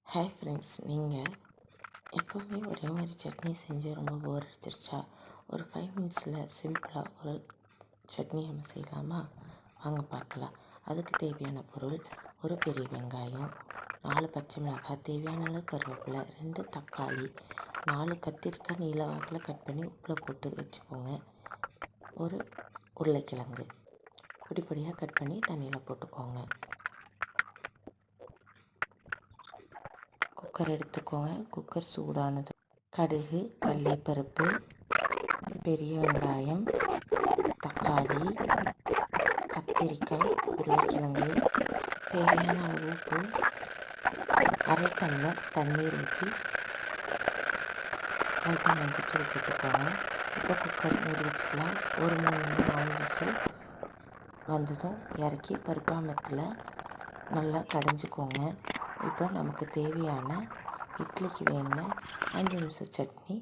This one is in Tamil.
ஹாய் ஃப்ரெண்ட்ஸ், நீங்கள் எப்போவுமே ஒரே மாதிரி சட்னி செஞ்சு ரொம்ப போர் அடிச்சிருச்சா? ஒரு 5 மினிட்ஸில் சிம்பிளாக ஒரு சட்னி நம்ம செய்யலாமா? வாங்க பார்க்கலாம். அதுக்கு தேவையான பொருள்: ஒரு பெரிய வெங்காயம், 4 பச்சை மிளகாய், தேவையான அளவு கருவேப்பிலை, 2 தக்காளி, 4 கத்திரிக்காய் நீல வாக்கில் கட் பண்ணி உப்பில் போட்டு வச்சுக்கோங்க. ஒரு உருளைக்கிழங்கு பொடியாக கட் பண்ணி தண்ணியில் போட்டுக்கோங்க. குக்கர் எடுத்துக்கோங்க. குக்கர் சூடானது கடுகு, கடலைப்பருப்பு, பெரிய வெங்காயம், தக்காளி, கத்திரிக்காய், உருளைக்கிழங்கு, தேவையான அளவு உப்பு, அரை டம்ளர் தண்ணீர் ஊற்றி லைட்டாக மஞ்சத்தூள் போட்டுக்கோங்க. இப்போ குக்கர் மூடி வச்சுக்கலாம். ஒரு 3-4 விசில் வந்ததும் இறக்கி பருப்பாமத்தில் நல்லா கடைஞ்சிக்கோங்க. இப்போ நமக்கு தேவையான இட்லிக்கு வேணுன 5 நிமிஷம் சட்னி